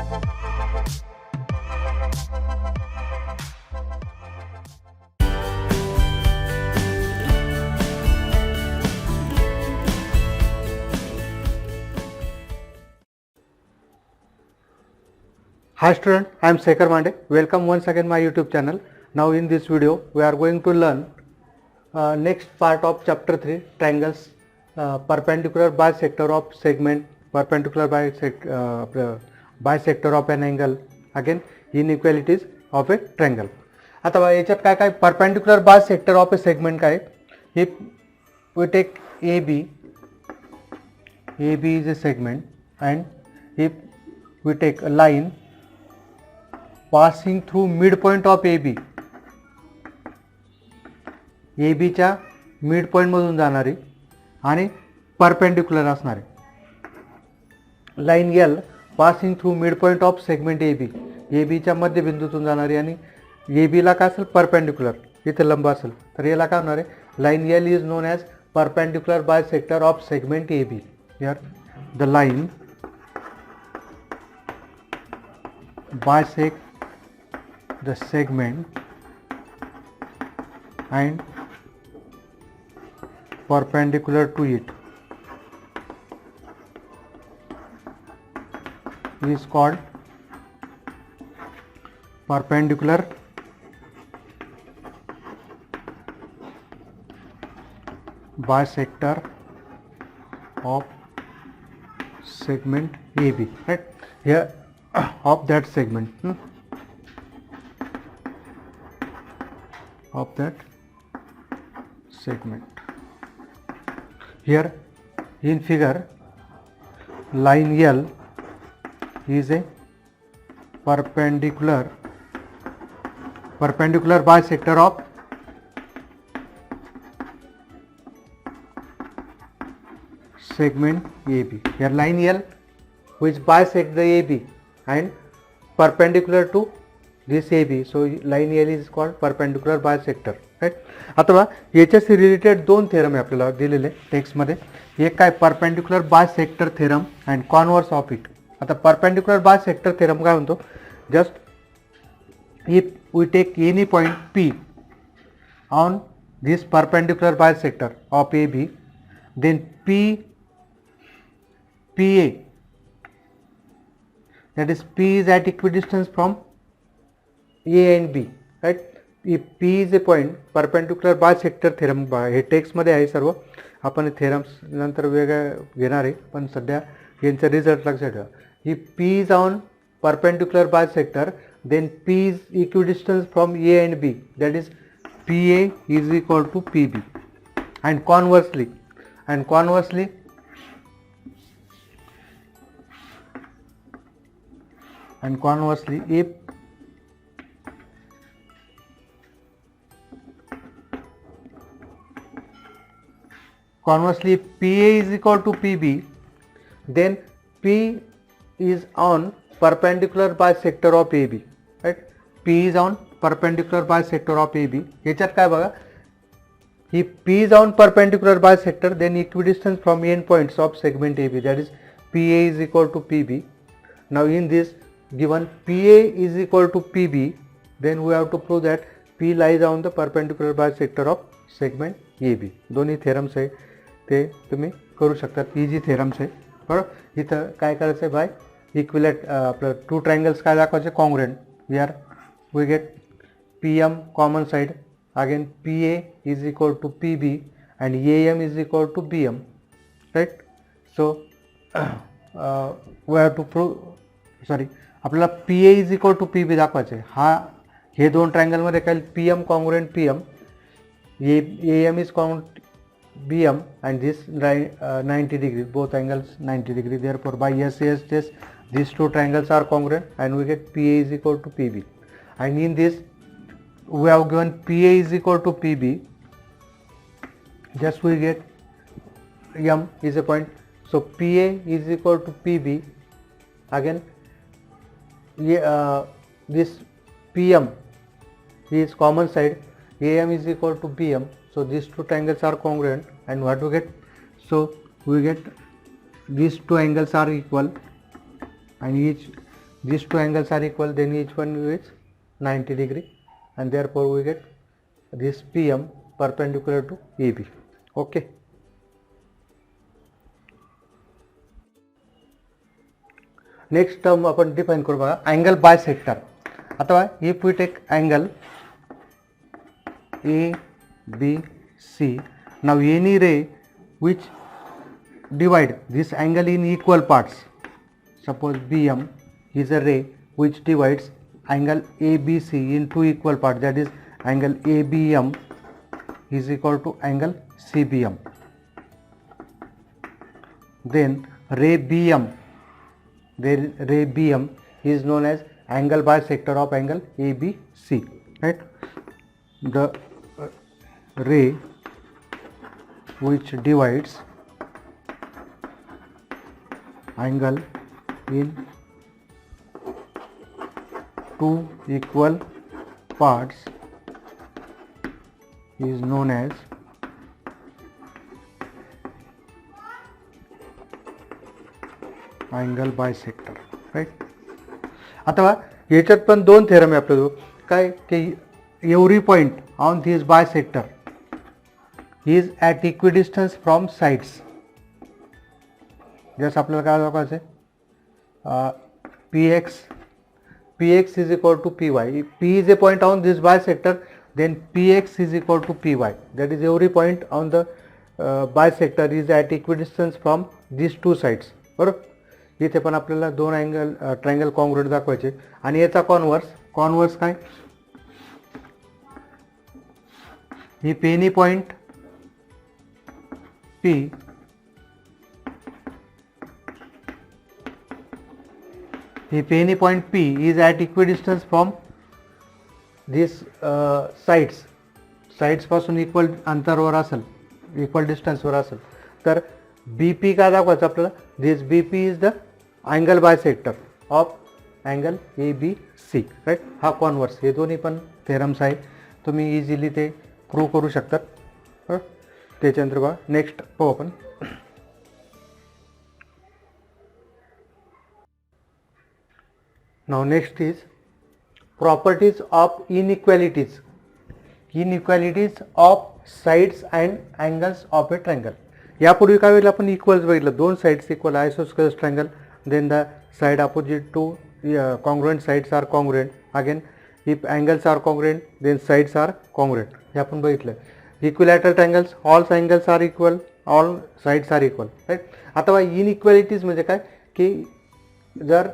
Hi student, I am Sekhar Mande. Welcome once again my YouTube channel. Now in this video we are going to learn next part of chapter 3, triangles, perpendicular bisector of segment, perpendicular bisector of an angle, again inequalities of a triangle. आता बघा याच्यात काय काय perpendicular bisector of a segment काय, if we take AB is a segment and if we take a line passing through midpoint of AB च्या midpoint मधून जाणारी आणि परपेंडिक्युलर असणारे line L passing through midpoint of segment AB च्या मध्यबिंदूतून जाणारी आणि AB ला काय असेल परपेंडिक्युलर, इथे लंब असेल तर याला काय होणार आहे, line L is known as perpendicular bisector of segment AB. Here the line bisect the segment and perpendicular to it is called perpendicular bisector of segment AB, right? Here of that segment, of that segment. Here in figure, line L is a perpendicular bisector of segment AB. Here line L which bisects the AB and perpendicular to this AB, so line L is called perpendicular bisector, right? आता याच्याशी related दोन theorem आहे आपल्याला दिलेले टेक्स्टमध्ये. एक काय perpendicular bisector theorem and converse of it. आता परपेंडिक्युलर बायसेक्टर थेरम काय म्हणतो, just if we take any point P on this perpendicular bisector of AB, then PA, that is P is at equidistance from A and B, right? If P is a point, perpendicular bisector theorem हे टेक्स्टमध्ये आहे सर्व, आपण theorems नंतर वेगळ्या घेणार आहे, पण सध्या यांचा result लक्षात ठेवा. If P is on perpendicular bisector, then P is equidistance from A and B, that is PA is equal to PB. And conversely if PA is equal to PB, then P is on perpendicular bisector of AB, right? P is on perpendicular bisector of AB. याच्यात काय बघा, if P is on perpendicular bisector, then equidistance from end points of segment AB, that is PA is equal to PB. Now in this given PA is equal to PB, then we have to prove that P lies on the perpendicular bisector of segment AB. दोन्ही theorems आहे ते तुम्ही करू शकतात, easy theorems आहे, बरोबर. इथं काय करायचं आहे, बाय इक्विलेट आपलं टू ट्रायंगल्स काय दाखवायचे, congruent. Here we get PM common side, again PA is equal to PB and AM is equal to BM, right? So we have to prove, sorry, आपल्याला PA is equal to PB दाखवायचे. हे दोन ट्रायंगलमध्ये काय, PM congruent PM, AM is congruent BM, and this 90 degrees, both angles 90 degrees. Therefore by SAS test these two triangles are congruent and we get PA is equal to PB. And in this we have given PA is equal to PB, just we get M is a point, so PA is equal to PB. Again this PM is common side, AM is equal to BM, so these two triangles are congruent. And what we get, so we get these two angles are equal and each these two angles are equal, then each one is 90 degree, and therefore we get this PM perpendicular to AB. Okay. Next term आपण define करू बघा, angle bisector. अथवा if we take angle ABC, now any ray which divide this angle in equal parts, suppose BM is a ray which divides angle ABC in two equal parts, that is angle ABM is equal to angle CBM. Then ray BM is known as angle bisector of angle ABC, right? The ray which divides angle in two equal parts is known as angle bisector, right? अथवा याच्यात पण दोन theorem आहे आपल्याजवळ, काय की every point on this bisector is at equidistance from sides. जसं आपल्याला काय दाखवायचं आहे, px is equal to py. P is a point on this bisector, then px is equal to py. That is every point on the bisector is at equidistance from these two sides. बरोबर. इथे पण आपल्याला दोन angle triangle congruent दाखवायचे, आणि याचा converse काय, if any point P is at equidistance from this sides पासून इक्वल अंतरावर असेल, इक्वल डिस्टन्सवर असेल, तर BP काय दाखवायचं आपल्याला, this BP is the angle bisector of angle ABC, right. हा कॉन्वर्स, हे दोन्ही पण थेरम्स आहे, तुम्ही इझिली ते प्रूव्ह करू शकतात. त्याच्यानंतर बघा नेक्स्ट पाहू आपण. Now next is properties of inequalities of sides and angles of a triangle. यापूर्वी काय वेळेला आपण इक्वल्स बघितलं, दोन sides equal isosceles triangle, then the side opposite to congruent sides are congruent. Again, if angles are congruent, then sides are congruent. हे आपण बघितलं. Equilateral triangles, all angles are equal, all sides are equal, right? आता inequalities म्हणजे काय की जर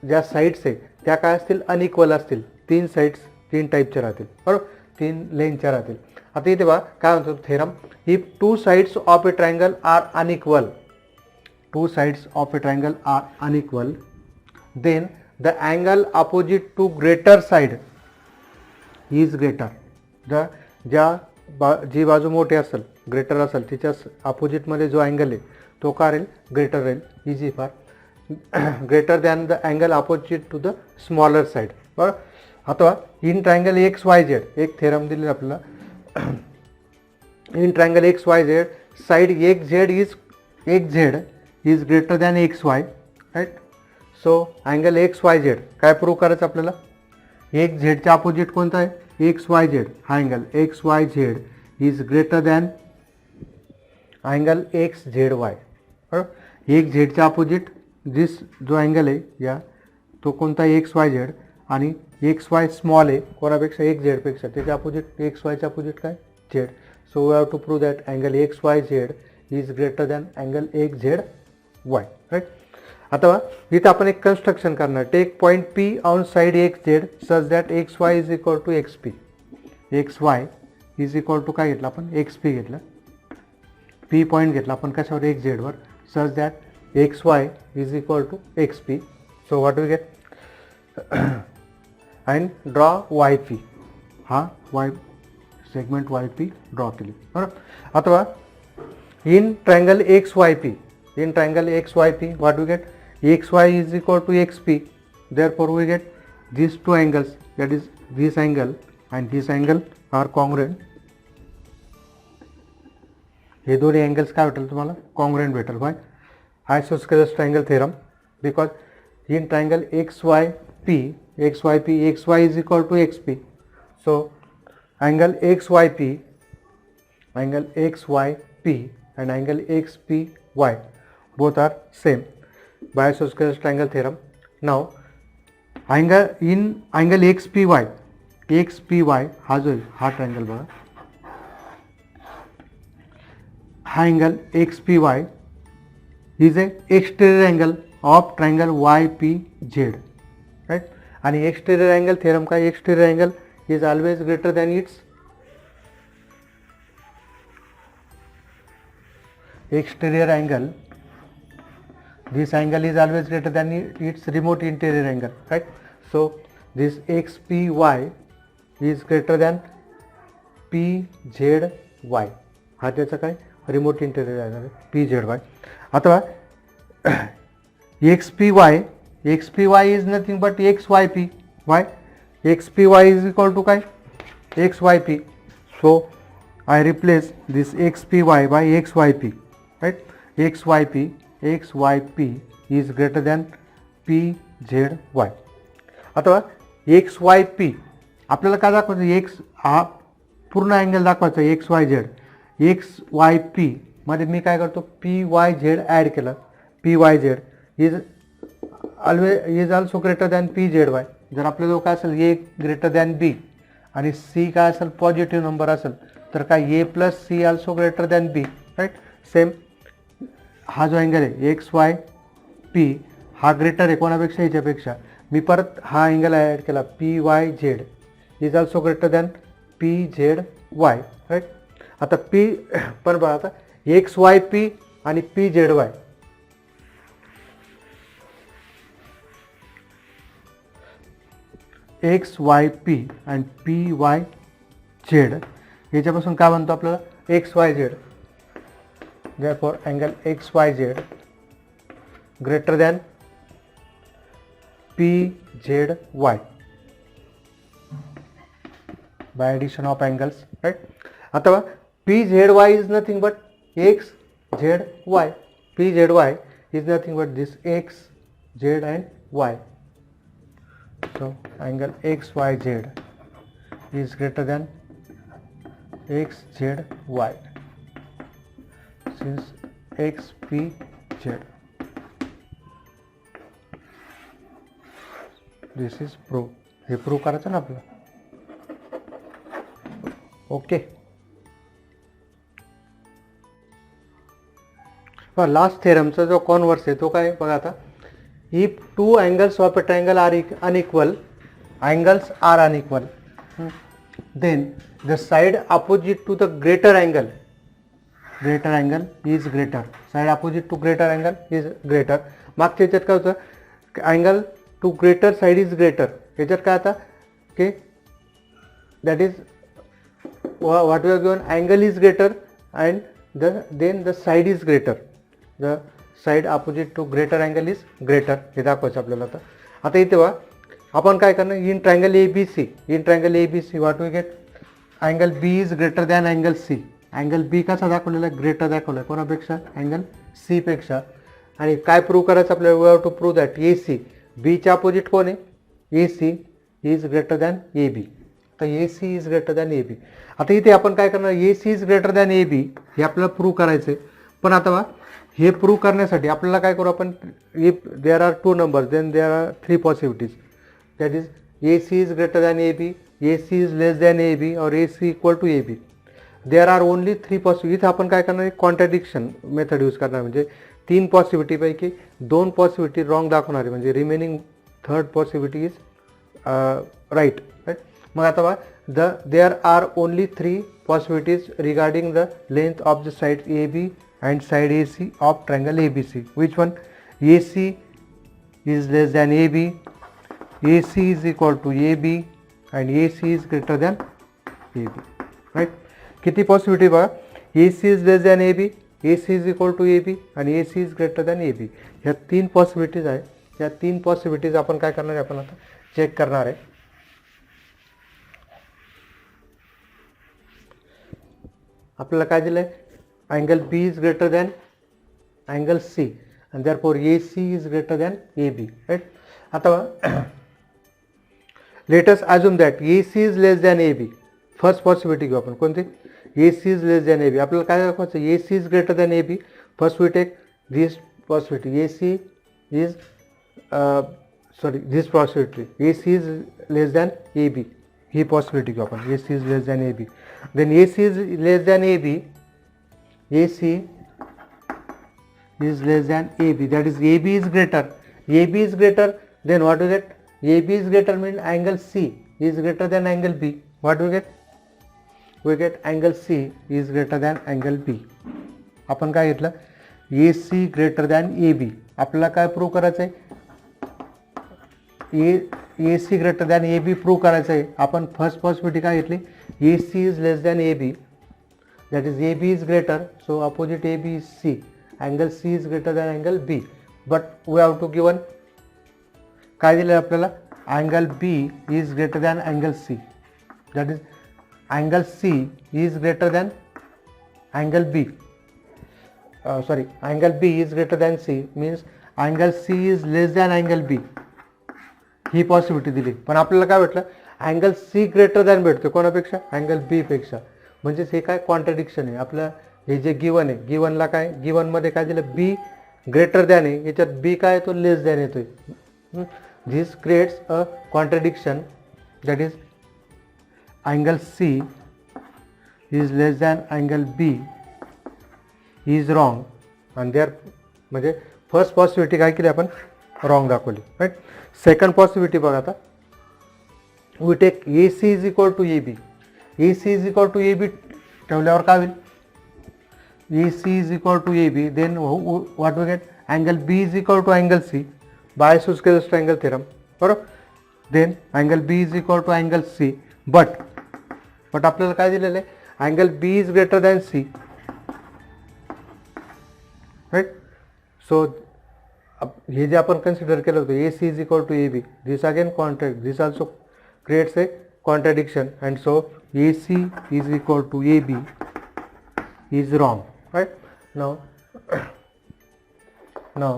ज्या sides आहे त्या काय असतील, अनइक्वल असतील, तीन साइड्स तीन टाईपच्या राहतील, बरोबर, तीन लेंथच्या राहतील. आता इथे बघा काय म्हणतो theorem, if two sides of a triangle are unequal, two sides of a triangle are unequal, then the angle opposite to greater side is greater. जी बाजू मोठी असेल, ग्रेटर असेल, तिच्या अपोजिट मध्ये जो अँगल आहे तो काय राहील, ग्रेटर राहील. Easy far, greater than the angle opposite to the smaller side, बरोबर. अथवा इन ट्रायंगल XYZ एक थेरम दिलेला आपल्याला, in triangle XYZ side XZ is greater than XY, right? So angle XYZ काय प्रूव्ह करायचं आपल्याला, XZ च्या अपोजिट कोणता आहे, XYZ. हा angle XYZ is greater than angle XZY, बरोबर. XZ च्या अपोजिट दिस जो अँगल आहे या तो कोणता आहे, XYZ, आणि XY स्मॉल आहे कोणापेक्षा, XZ पेक्षा, त्याच्या अपोजिट XY च्या अपोजिट काय, Z. So we have to prove that angle XYZ is greater than angle XZY, right. आता इथं आपण एक कन्स्ट्रक्शन करणार, take point P on side XZ such that XY is equal to XP. XY is equal to काय घेतलं आपण, XP घेतलं, P point घेतला आपण कशावर, XZ वर, such that XY is equal to XP. So what we get, and draw YP. हा Y segment YP draw केली, बरोबर. अथवा in triangle XYP, in triangle XYP, what we get, XY is equal to XP, therefore we get these two angles, that is this angle and this angle are congruent. हे दोन्ही angles काय भेटेल तुम्हाला, congruent भेटेल. By isosceles triangle theorem, because in triangle XYP, XY is equal to XP. So angle XYP and angle XPY both are same by isosceles triangle theorem. Now angle XPY हा जो हा triangle बघा, हा angle XPY is a exterior angle of triangle YPZ, right? आणि exterior angle theorem काय, exterior angle is always greater than its exterior angle. This angle is always greater than its remote interior angle, right? So this XPY is greater than PZY. हा त्याचा काय remote interior आहे PZY. अथवा XPY is nothing but XYP. Why? XPY is equal to काय XYP. So I replace this XPY by XYP, right? XYP is greater than PZY. अथवा XYP आपल्याला काय दाखवायचं, एक्स हा पूर्ण अँगल दाखवायचा XYZ. XYP मध्ये मी काय करतो, PYZ ॲड केलं. PYZ is also greater than PZY. जर आपल्याजवळ काय असेल A ग्रेटर दॅन B आणि C काय असेल पॉझिटिव्ह नंबर असेल तर काय A plus C also greater than B, right? Same हा जो अँगल आहे XYP हा ग्रेटर आहे कोणापेक्षा, ह्याच्यापेक्षा. मी परत हा अँगल ॲड केला PYZ is also greater than PZY, right? आता पण बघा आता XYP आणि PZY XYP and PYZ याच्यापासून काय म्हणतो आपल्याला XYZ. therefore angle XYZ greater than PZY by addition of angles, right? अथवा PZY is nothing but XZY. PZY is nothing but this X, Z and Y. So angle XYZ is greater than XZY since XPZ. This is proof. हे prove करायचं ना आपलं. Okay. Last थेरमचा जो converse आहे तो काय बघा आता, if two angles of a triangle are unequal, angles are unequal, then the side opposite to the greater angle is greater. Side opposite to greater angle is greater. मागच्या याच्यात काय होतं, angle to greater side is greater. याच्यात काय आता की that is what we are given, angle is greater and then the side is greater. The side opposite to greater angle is greater हे दाखवायचं आपल्याला. आता इथे बघा आपण काय करणार, in triangle ABC what we get, angle B is greater than angle C. Angle B कसा दाखवलेला आहे, ग्रेटर दाखवला आहे कोणापेक्षा, अँगल C पेक्षा. आणि काय प्रूव्ह करायचं आपल्याला, we have to prove that AC बीच्या अपोजिट कोण आहे, AC is greater than AB. तर AC is greater than AB. आता इथे आपण काय करणार, AC is greater than AB हे आपल्याला प्रूव्ह करायचं आहे. पण आता हे प्रूव्ह करण्यासाठी आपल्याला काय करू आपण, if there are two numbers then there are three possibilities. That is AC is greater than AB, AC is less than AB और AC equal to AB. There are only three possibility. इथं आपण काय करणार, कॉन्ट्रॅडिक्शन method use करणार. म्हणजे तीन पॉसिबिलिटीपैकी दोन possibility wrong दाखवणार आहे, म्हणजे remaining third possibility is right, right. मग आता बघा, there are only three possibilities regarding the length of the side AB and side AC of triangle ABC. Which one? AC is less than AB, AC is equal to AB and AC is greater than AB, right? किती possibility बघा, AC is less than AB, AC is equal to AB and AC is greater than AB. ह्या तीन possibilities आहे. या तीन possibilities आपण काय करणार आहे, आपण आता चेक करणार आहे. आपल्याला काय दिलं आहे, angle B is greater than angle C and therefore AC is greater than AB, right? आता let us assume that AC is less than AB. First possibility घेऊ आपण कोणती? AC is less than AB. आपल्याला काय दाखवायचं? AC is greater than AB. First we take this possibility. AC is this possibility. AC is less than AB. He possibility घेऊ आपण. AC is less than AB. Then AC is less than AB. AC is less than AB. That is AB is greater. AB is greater. Then what we get? AB is greater means angle C is greater than angle B. What we get? We get angle C is greater than angle B. आपण काय घेतलं? AC greater than AB. आपल्याला काय prove करायचं आहे? AC greater than AB prove करायचं आहे. आपण फर्स्ट पॉसिबिलिटी काय घेतली? AC is less than AB. That is AB is greater. So opposite AB is C. Angle C is greater than angle B. But we have to given काय दिलं आपल्याला? Angle B is greater than angle C. That is angle C is greater than angle B. Angle B is greater than C means angle C is less than angle B. He possibility दिली. पण आपल्याला काय भेटलं? Angle C greater than भेटतो कोणापेक्षा? Angle B पेक्षा. म्हणजेच हे काय contradiction आहे. आपलं हे जे गिवन आहे, गिवनला काय, गिवनमध्ये काय दिलं? B ग्रेटर दॅन आहे, याच्यात B काय येतो? लेस दॅन येतोय. This creates a contradiction, that is angle C is less than angle B is wrong, and there म्हणजे फर्स्ट पॉसिबिलिटी काय केली आपण? रॉंग दाखवली, राईट. सेकंड पॉसिबिलिटी बघा आता. We take AC is equal to AB. AC is equal to AB ठेवल्यावर काय होईल? AC is equal to AB, then what we get? Angle B is equal to angle C by Suzuki's triangle theorem, बरोबर. Then angle B is equal to angle C, but आपल्याला काय दिलेलं आहे? Angle B is greater than C, right. So हे जे आपण consider केलं होतं AC is equal to AB, this again contract, this also creates a contradiction, and so AC is equal to AB is wrong, right. now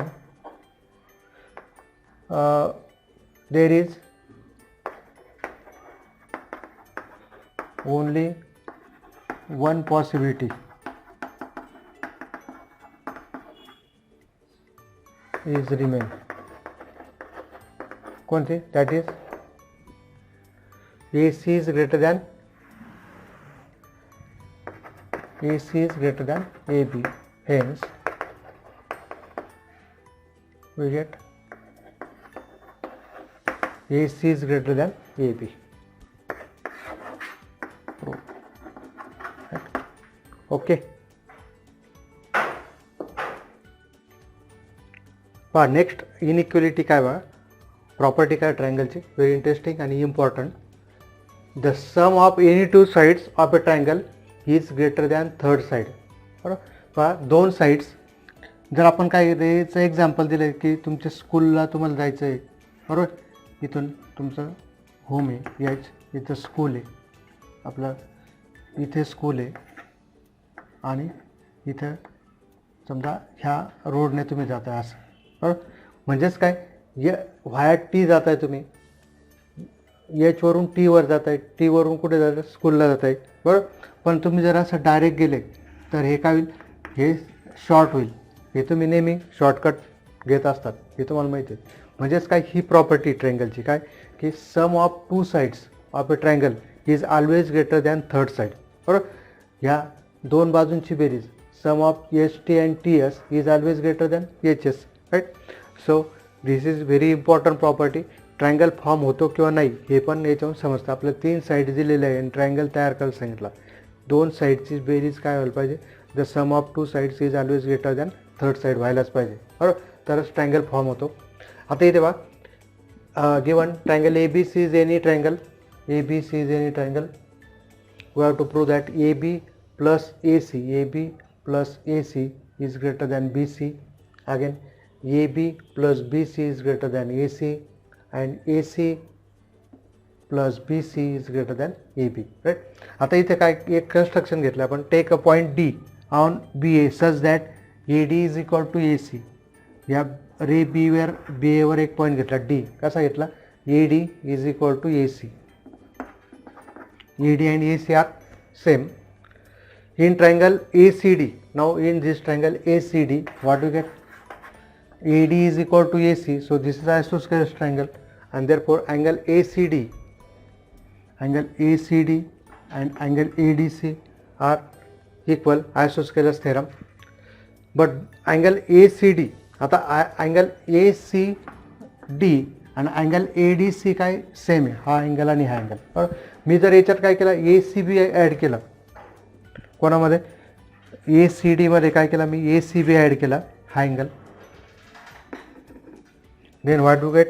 there is only one possibility is remain. कोणती? That is AC is greater than AB. Hence we get AC is greater than AB. Okay. पहा next inequality काय बघा, property काय ट्रायंगलची, very interesting आणि important. The sum of any two sides of a triangle is greater than third side. बरोबर. पहा दोन sides, जर आपण काय याचं एक्झाम्पल दिलं की तुमच्या स्कूलला तुम्हाला जायचं आहे, बरोबर. इथून तुमचं होम आहे, इथं स्कूल आहे, आपलं इथे स्कूल आहे, आणि इथं समजा ह्या रोडने तुम्ही जाताय असं, बरोबर. म्हणजेच काय, व्हाया टी जात आहे तुम्ही, एचवरून टीवर जात आहे, टीवरून कुठे जात आहे? स्कूलला जात आहे, बरोबर. पण तुम्ही जर असं डायरेक्ट गेले तर हे काय होईल? हे शॉर्ट होईल. हे तुम्ही नेहमी शॉर्टकट घेत असतात, हे तुम्हाला माहिती आहे. म्हणजेच काय, ही प्रॉपर्टी ट्रायंगलची काय की sum of two sides of a triangle is always greater than third side, बरोबर. ह्या दोन बाजूंची बेरीज sum of ST and TS is always greater than HS, right. So this is very important property. Triangle form होतो किंवा नाही हे पण याच्यावरून समजतं. आपलं 3 साईड दिलेले आहे आणि ट्रायंगल तयार करायला सांगितलं. दोन साईडची बेरीज काय व्हायला पाहिजे? The sum of two sides is always greater than third side व्हायलाच पाहिजे, बरोबर. तरच ट्रायंगल फॉर्म होतो. आता इथे बघा, given triangle ABC is any triangle, ABC is any triangle. We have to prove that AB plus AC is greater than BC. Again AB plus BC is greater than AC, and AC plus BC is greater than AB, right. आता इथे काय एक construction घेतलं आपण. Take a point D on BA such that AD is equal to AC. या ray बीवर B एवर एक पॉईंट घेतला डी, कसा घेतला, A D is equal to A C. A D and A C are same. In triangle ACD, now in this triangle ACD, what you get? AD is equal to AC, so this is isosceles triangle, and therefore angle ACD and angle ADC are equal, isosceles theorem. But angle ACD, आता angle ACD आणि angle ADC काय same आहे, हा angle आणि हा angle. मी जर याच्यात काय केलं, ACB ॲड केलं, कोणामध्ये, ए सी डीमध्ये काय केला मी, ए सी बी ॲड केला, हा अँगल. Then what do get,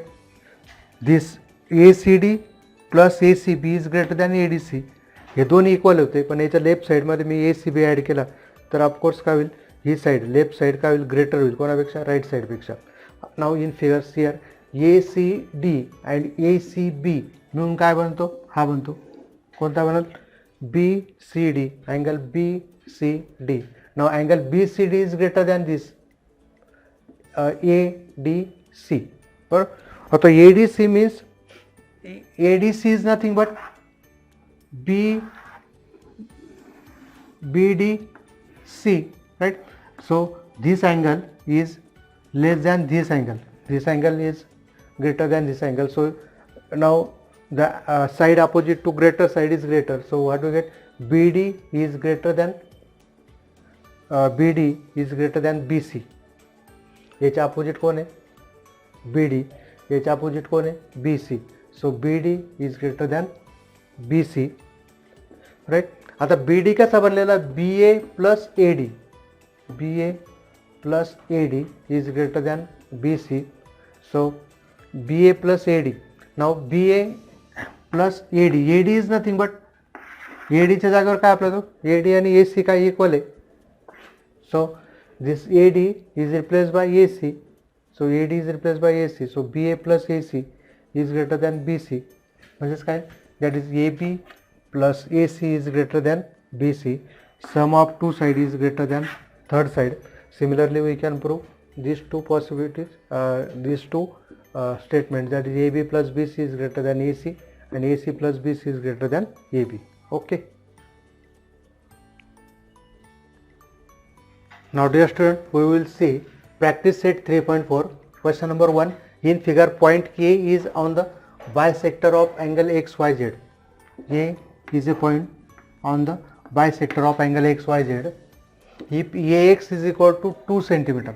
this A C D plus A C B is greater than A D C. हे दोन्ही इक्वल होते, पण याच्या लेफ्ट साईडमध्ये मी ए सी बी ॲड केला तर ऑफकोर्स काय होईल, ही साईड लेफ्ट साईड काय होईल, ग्रेटर होईल कोणापेक्षा, राईट साईडपेक्षा. Now in figures here A C D and A C B मिळून काय बनतो, हा बनतो, कोणता बनल, BCD, angle BCD. Now angle BCD is greater than this ADC. So ADC means ADC is nothing but BDC, right? So this angle is less than this angle. This angle is greater than this angle. So now the side opposite to greater side is greater, so what do we get, BD is greater than BC. याच्या opposite कोण आहे, BD, याच्या opposite कोण आहे, BC. So BD is greater than BC, right. आता BD कसा बनलेला, BA plus AD, BA plus AD is greater than BC. So BA plus AD. Now BA plus AD, AD is nothing but, ADच्या जागेवर काय आपला तो, AD आणि AC काय इक्वल आहे. So this AD is replace by AC, so AD is replace by AC, so BA plus AC is greater than BC. म्हणजेच काय, that is AB plus AC is greater than BC. Sum of two side is greater than third side. Similarly we can prove these two possibilities, these two statements, that is AB plus BC is greater than AC and AC plus BC is greater than AB. Okay. Now dear student, we will see practice set 3.4. Question number 1. In figure, point K is on the bisector of angle XYZ. A is a point on the bisector of angle XYZ. If AX is equal to 2 centimeter,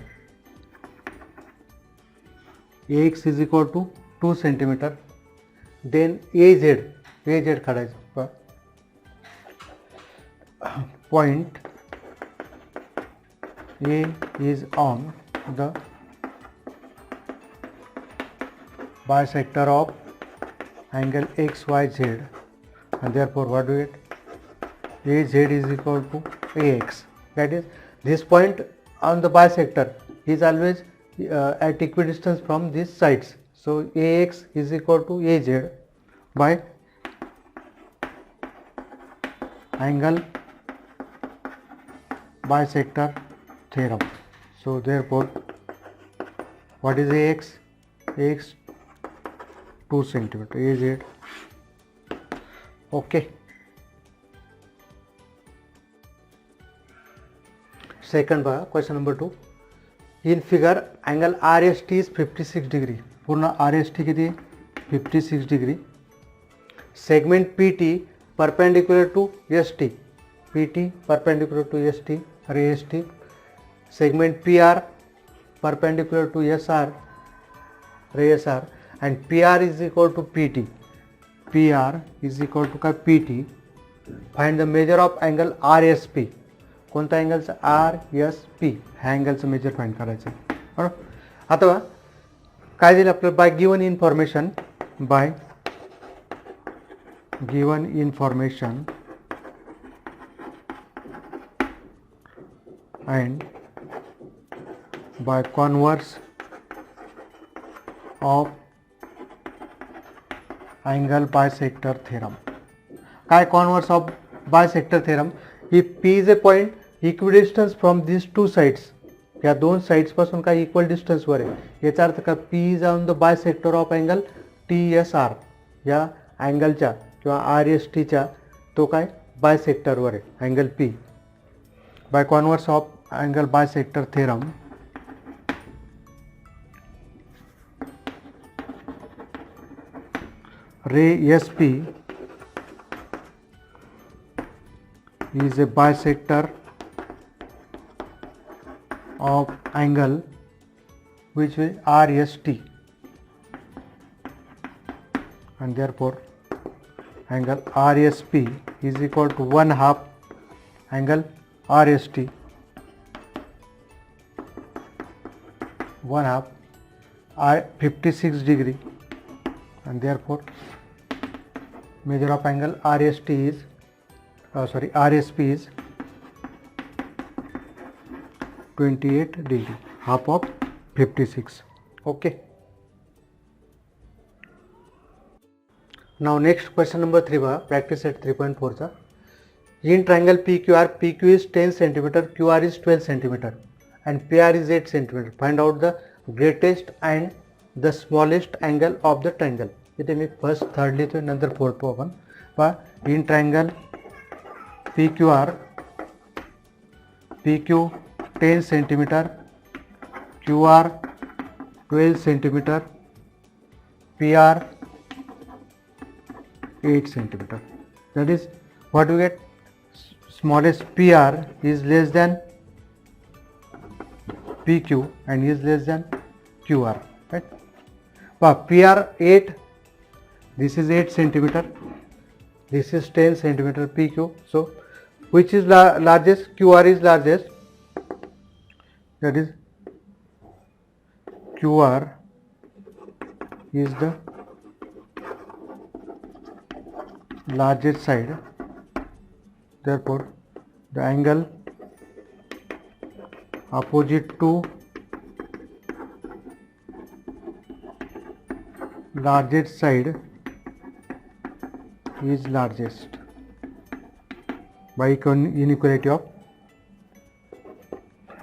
AX is equal to 2 centimeter, then AZ काढायचं, point A is on the bisector of angle XYZ, and therefore what do we get, AZ is equal to AX. That is, this point on the bisector is always at equidistance from these sides. So AX is equal to AZ by angle bisector theorem. So therefore, what is AX? AX 2 centimeter, AZ. Okay. Second question number 2. In figure, angle RST is 56 degree. पूर्ण RST किती, 56 degree. Segment PT perpendicular to ST. PT perpendicular to ST or AST. Segment PR perpendicular to SR or ASR, and PR is equal to PT. PR is equal to PT. Find the measure of angle RSP. कोणता अँगलचा, RSP, ह्या अँगलचं measure find करायचं. बरोबर. आता काय दिलं आपल्याला, by given information and by converse of angle bisector theorem. काय converse of bisector theorem, if P is a point equidistant from these two sides, या दोन साईड्सपासून काही इक्वल डिस्टन्सवर आहे, याचा अर्थ का P is on the by sector of angle TSR, या अँगलच्या किंवा RSTच्या तो काय बाय सेक्टरवर आहे angle P. By converse of angle bisector theorem ray SP is a bisector of angle which is RST, and therefore angle RSP is equal to 1/2 angle RST, 1/2 56 degree, and therefore measure of angle RSP is 28 degree, half of 56. Okay. Now next question number 3 बघा, practice at 3.4 चा. In triangle PQR, PQ is 10 cm, QR is 12 cm and PR is 8 cm. Find out the greatest and the smallest angle of the triangle. इथे मी first third लिहितोय, नंतर fourth पाहू आपण. पहा, in triangle PQR, PQ 10 cm, QR 12 cm, PR 8 cm. That is what we get. Smallest PR is less than PQ and is less than QR, right? But PR 8, this is 8 cm, this is 10 cm PQ. So which is largest? QR is largest. That is QR is the largest side. Therefore the angle opposite to largest side is largest by inequality of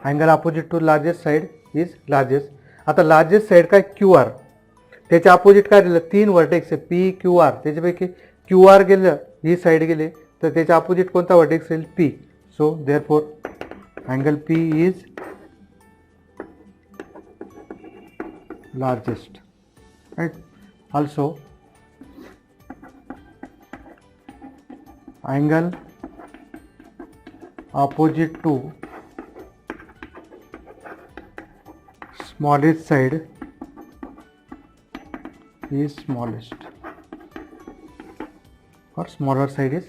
angle opposite to largest side is largest. आता largest side काय QR, त्याच्या opposite काय दिलं, 3 vertex आहे PQR, त्याच्यापैकी QR गेलं, ही side गेले, तर त्याच्या अपोजिट कोणता वर्टेक्स येईल P. So therefore angle P is largest, right? Also angle opposite to smallest side is smallest, or smaller side is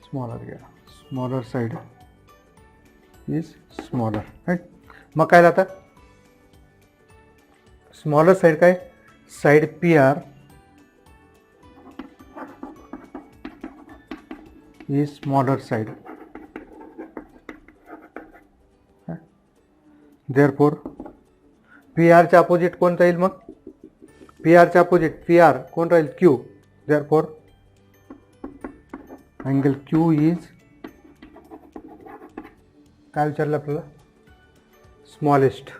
smaller. Yeah, smaller side is smaller, right? मग काय आता smaller side काय, side PR is smaller side. Therefore PR च्या opposite कोणता येईल, मग PR च्या opposite PR कोण राहील, Q. Therefore angle Q is काय विचारलं आपल्याला, smallest.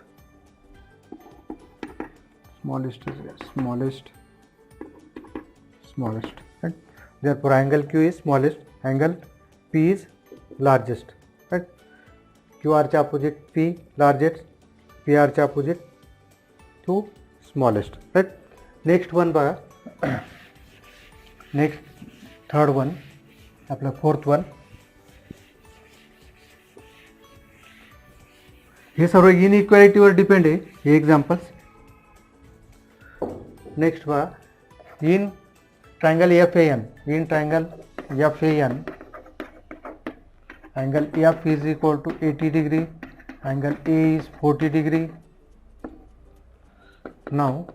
Smallest, right? Therefore angle Q is smallest, angle P is largest, right? QR च्या opposite P largest, PR च्या opposite Q smallest, right? Next one बघा, next third one, आपला fourth one. हे सर्व इनइक्वालिटीवर depend आहे, हे examples. Next बघा, in triangle FAN, in triangle FAN, angle F is equal to 80 degree, angle A is 40 degree. Now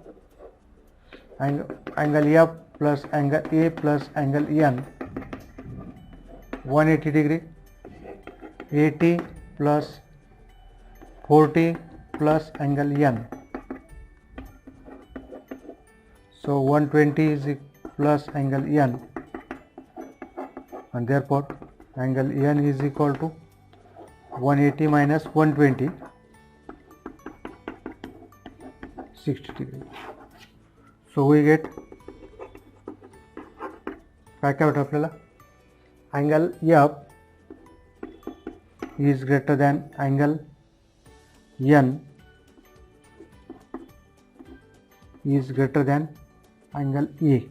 angle F plus angle A plus angle N 180 degree, 80 plus 40 plus angle N, so 120 is plus angle N, and therefore angle N is equal to 180 minus 120, 60 degree. So we get काय काय होतं आपल्याला, angle F is greater than angle N is greater than angle A.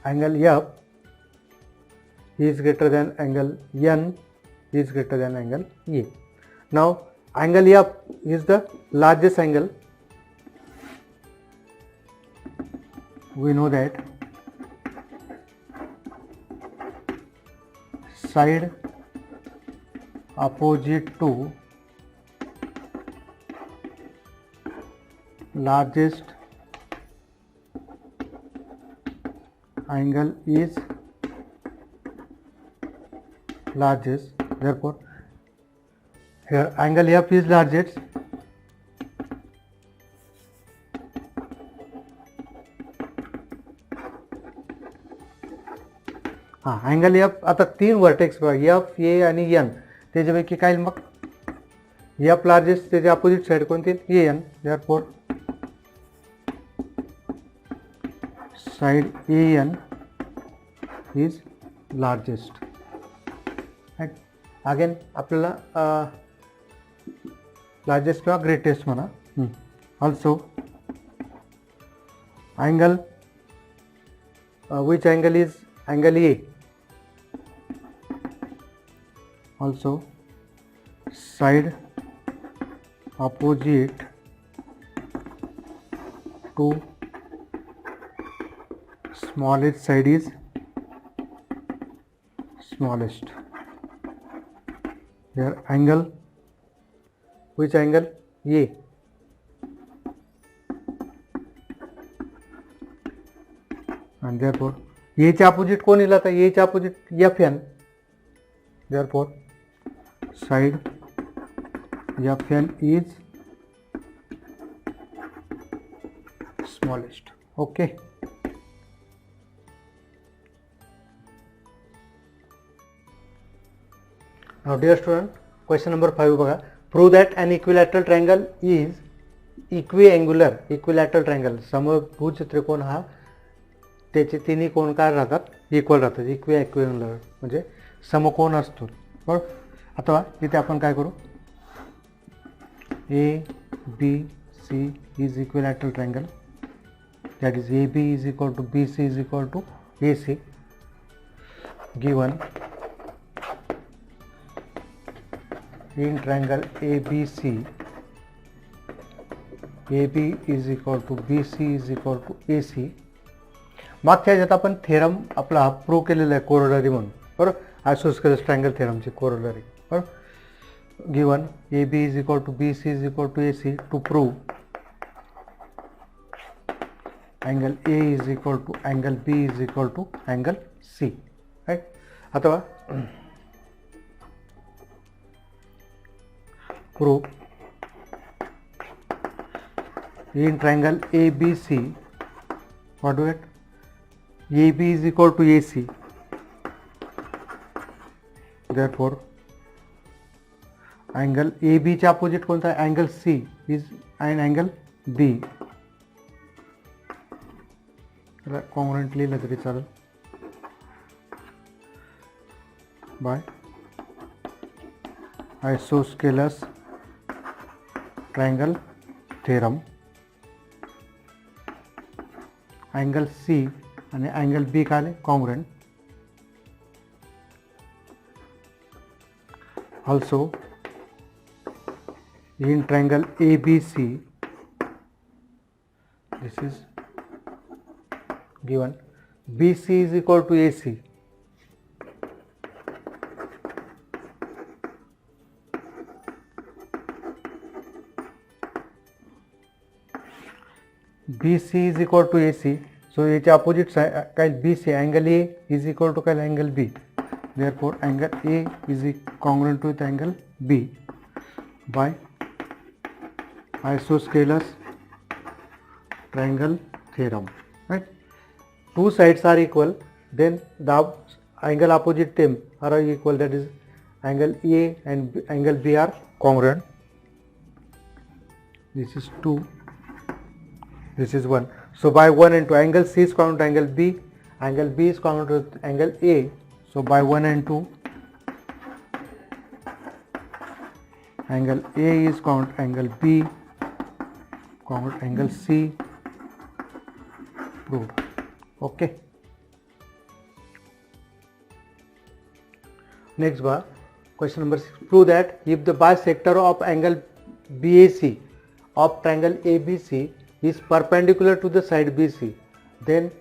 Angle F is greater than angle N is greater than angle A. Now angle F is the largest angle. We know that side opposite to largest angle is largest. Therefore, here angle F is largest. Angle F आता तीन vertex बघा, F A आणि N, त्याच्यापैकी काय मग F largest, त्याच्या opposite side कोणती A N. Therefore side A N is largest. Right. Again आपल्याला लार्जेस्ट किंवा ग्रेटेस्ट म्हणा. Also angle which angle is angle A. Also side opposite to smallest side is smallest. Here angle, which angle? A. And therefore A चे opposite कोण येईल आता, A चे opposite F N. Therefore side F N is smallest. Okay. Now dear student, question number 5 बघा. Prove that an equilateral triangle is equiangular. Equilateral triangle, समभुज त्रिकोण हा त्याचे तिन्ही कोण काय राहतात, इक्वल राहतात. इक्विअँग्युलर म्हणजे समकोण असतो. बरोबर. आता इथे आपण काय करू, A B C is equilateral triangle, that is A B is equal to B C is equal to A C. Given in triangle A B C, A B is equal to B C is equal to A C. मागच्या ह्याच्यात आपण theorem आपला हा prove केलेला आहे, corollary म्हणून. बरोबर. Isosceles triangle थेरमची कोरोलरी. बरोबर. Given A B is equal to B C is equal to A C to prove angle A is equal to angle B is equal to angle C. Right. आता prove in triangle A B C, what do it, AB is equal to AC. Therefore, angle AB च्या opposite कोणता आहे, angle C is and angle B. Congruent लिहिलं तरी चालेल. Bye isosceles triangle theorem, angle C आणि angle B काय आले, congruent. Also in triangle A B C, this is given B C is equal to A C. B C is equal to A C. So याच्या opposite काय, B C angle A is equal to काय, angle B. Therefore angle A is congruent with angle B by isosceles triangle theorem. Right. Two sides are equal, then the angle opposite them are equal, that is angle A and angle B are congruent. this is 2, this is 1. So by 1 and 2, angle C is common to angle B is common to angle A. So by 1 and 2, angle A is common to angle B, common to angle C, proved. Okay. Next bar, question number 6. Prove that if the bisector of angle BAC of triangle ABC is perpendicular to the side BC, then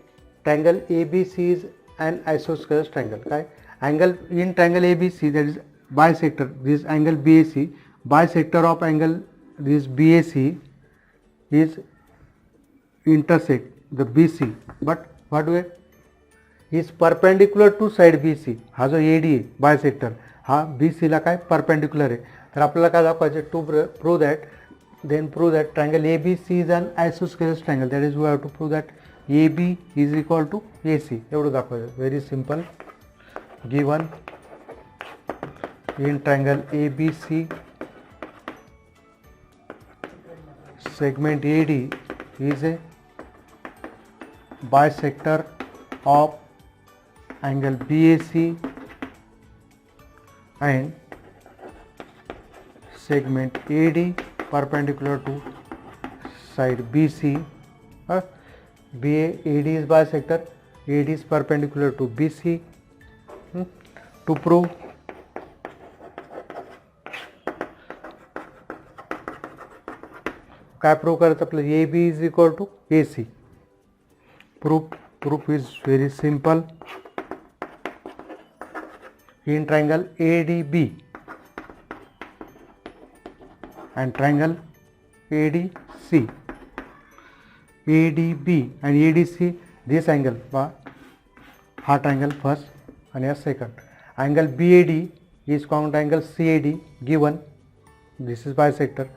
triangle ABC is an isosceles triangle. Okay? Angle in triangle ABC, that is bisector, this angle BAC, bisector of angle this BAC is intersect the BC, but what way is perpendicular to side BC. हा जो AD आहे bisector हा BC ला काय perpendicular आहे. तर आपल्याला काय दाखवायचे to prove that, then prove that triangle ABC is an isosceles triangle, that is we have to prove that AB is equal to AC. एवढं दाखवायचं, very simple. Given in triangle ABC segment AD is a bisector of angle BAC and segment AD perpendicular to side BC. AD is bisector, AD is perpendicular to BC. To prove काय prove करायचं आपलं AB is equal to AC. Proof is very simple. In triangle ADB and triangle ADC, ADB and ADC, this angle हा triangle first and here second. Angle BAD is common to angle CAD given this is bisector.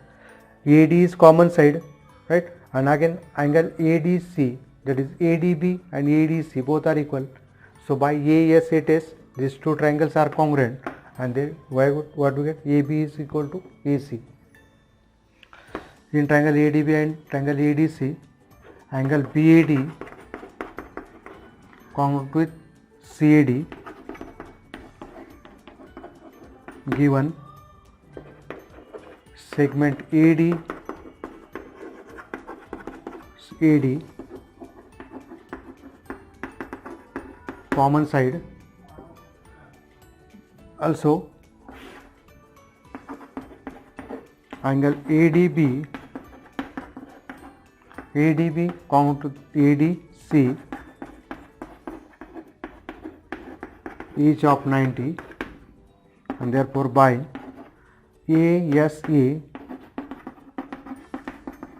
AD is common side, right? And again angle ADC, that is ADB and ADC both are equal. So by ASA test these two triangles are congruent, and then what we get, AB is equal to AC. In triangle ADB and triangle ADC, angle BAD congruent with CAD given segment AD common side, also angle ADB common to ADC, each of 90, and therefore by ASA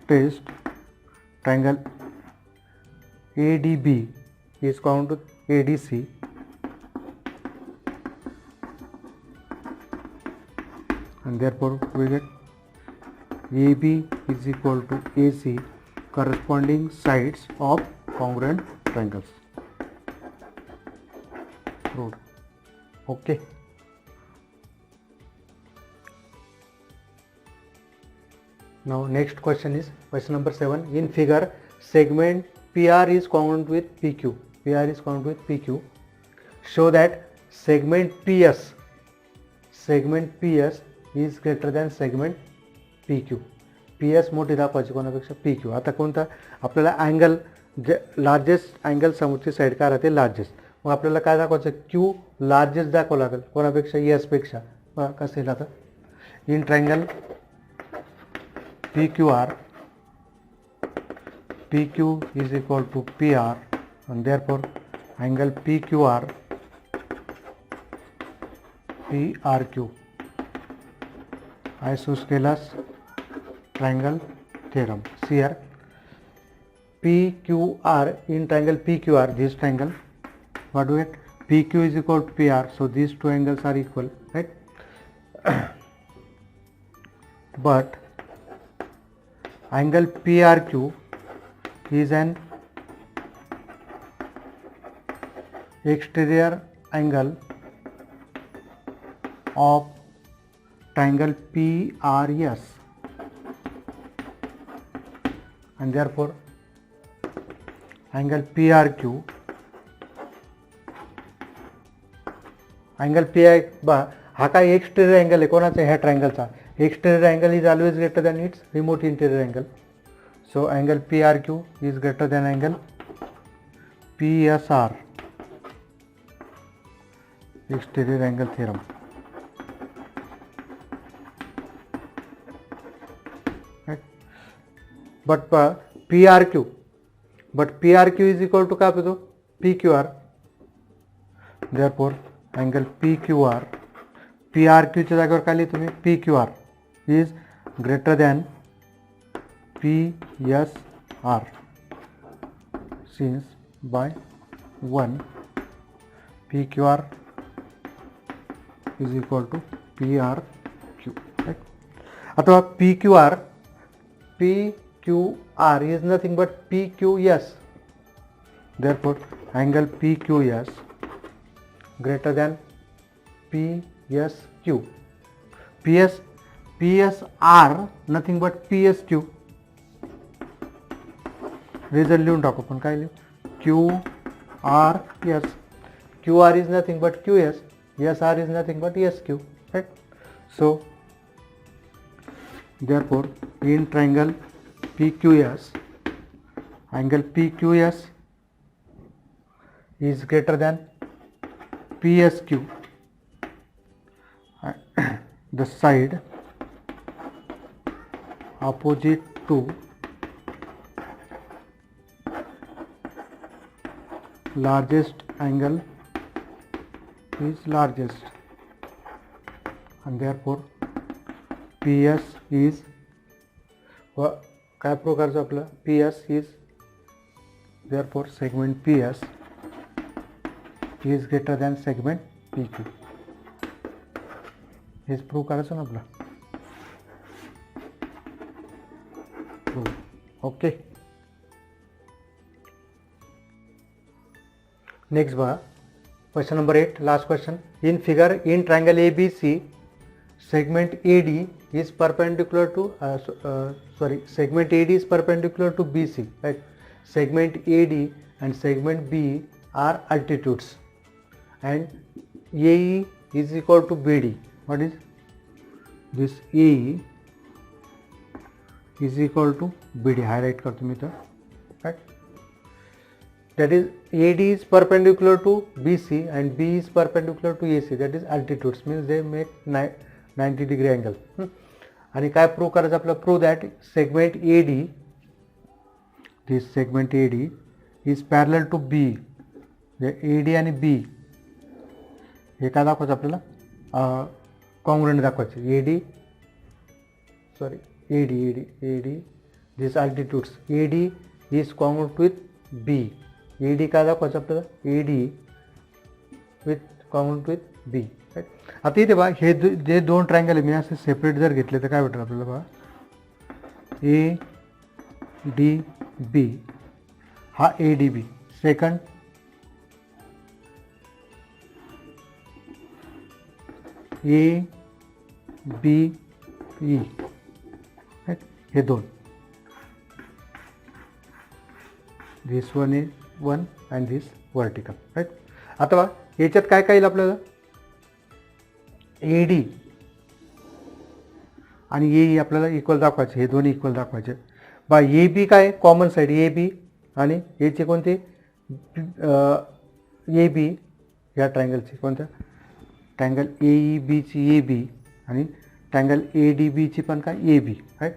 test triangle ADB is common to ADC, and therefore we get AB is equal to AC, corresponding sides of congruent triangles. Proved. Okay. Now next question is question number 7. In figure, segment PR is congruent with PQ. PR is congruent with PQ. Show that segment PS is greater than segment PQ. PS मोठी दाखवायची कोणापेक्षा PQ. आता कोणता आपल्याला angle largest angle समोरची side काय राहते largest. मग आपल्याला काय दाखवायचं Q लार्जेस्ट दाखवावं लागेल कोणापेक्षा S पेक्षा. कसं येईल आता in triangle PQR, PQ is equal to PR, and therefore angle PQR PRQ, isosceles triangle theorem. See here, PQR in triangle PQR, this triangle, what do we get? PQ is equal to PR, so these two angles are equal, right? But angle PRQ is an exterior angle of triangle PRS. and therefore angle PRQ, angle PI हा काय exterior angle आहे कोणाचा, ह्या ट्रायंगलचा. Exterior angle is always greater than its remote interior angle. So angle PRQ is greater than angle PSR, exterior angle theorem. Right? But PRQ is equal to क्या तो PQR. Therefore angle PQR, PRQ च्या जागेवर काय लिहितो मी, PQR is greater than PSR since by 1 PQR is equal to PRQ. Right? अथवा PQR is nothing but PQS. Therefore angle PQS greater than PSQ. PSR nothing but PSQ. Result लिहून टाकू, पण काय लिहू, QRS. QR is nothing but QS. SR is nothing but SQ. Right? So therefore in triangle PQS, angle PQS is greater than PSQ. The side opposite to largest angle is largest, and therefore PS is काय prove करायचं आपलं, PS is therefore segment PS is greater than segment PQ. H prove करायचं ना आपलं. Okay. Next बघा, question number 8, last question. In figure in triangle ABC segment AD is perpendicular to segment AD is perpendicular to BC, right? Segment AD and segment B are altitudes, and AE is equal to BD. What is this? AE is equal to BD. Highlight करतो मी तर, right? That is AD is perpendicular to BC and B is perpendicular to AC. That is altitudes, means they make 90 degree angle. आणि काय prove करायचं आपलं, prove that segment AD, this segment AD is parallel to B. AD आणि B हे काय दाखवायचं आपल्याला, congruent दाखवायचे. AD this altitudes, AD is congruent with B. AD काय दाखवायचं आपल्याला, AD with congruent with B. आता इथे बघा, हे जे दोन ट्रायंगल आहे मी असे सेपरेट जर घेतले तर काय भेटेल आपल्याला बघा, ADB हा ADB, सेकंड ABE, हे दोन, this one is one and this vertical. Right. आता बघा याच्यात काय काय येईल आपल्याला, AD आणि AE आपल्याला इक्वल दाखवायचे, हे दोन्ही इक्वल दाखवायचे. बा AB काय कॉमन साईड AB आणि याचे कोणते AB, या ट्रायंगलची कोणत्या, ट्रायंगल AEBची AB आणि ट्रायंगल ADBची पण काय AB. Right.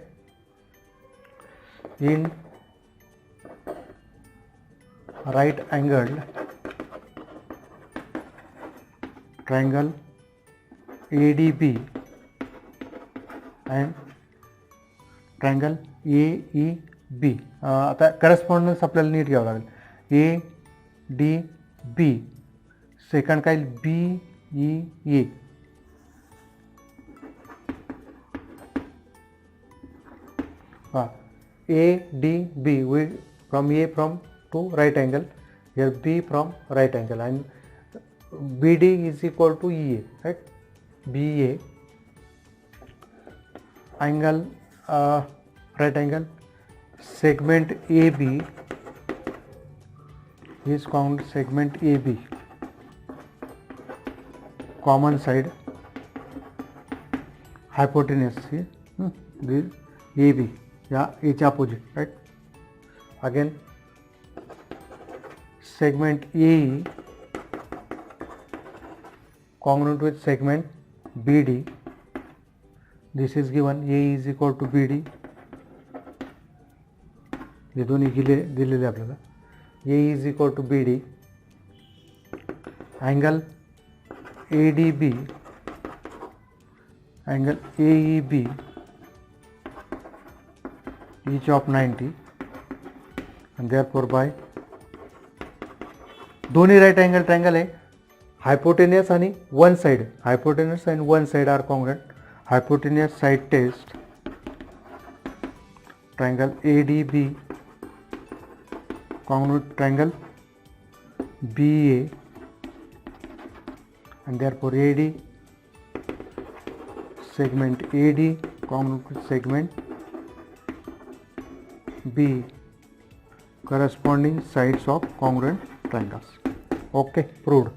In right angled triangle ADB and triangle AEB. आता करस्पॉन्डन्स आपल्याला नीट घ्यावं लागेल. ADB सेकंड काय BEA, ADB we from A from to right angle, here B from right angle, and BD is equal to EA. Right. BA angle right angle segment AB is called segment AB, common side, hypotenuse here, this AB, yeah, each opposite, right? Again, segment AE congruent with segment BD. This is given, AE is equal to BD. हे दोन्ही दिलेले आपल्याला. AE is equal to BD. Angle ADB, angle AEB, each of 90, and therefore by दोन्ही right angle triangle आहे. Hypotenuse आणि one side, hypotenuse and one side are congruent. Hypotenuse side test, triangle ADB congruent triangle BA, and therefore AD, segment AD congruent with segment B, corresponding sides of congruent triangles. Okay, proved.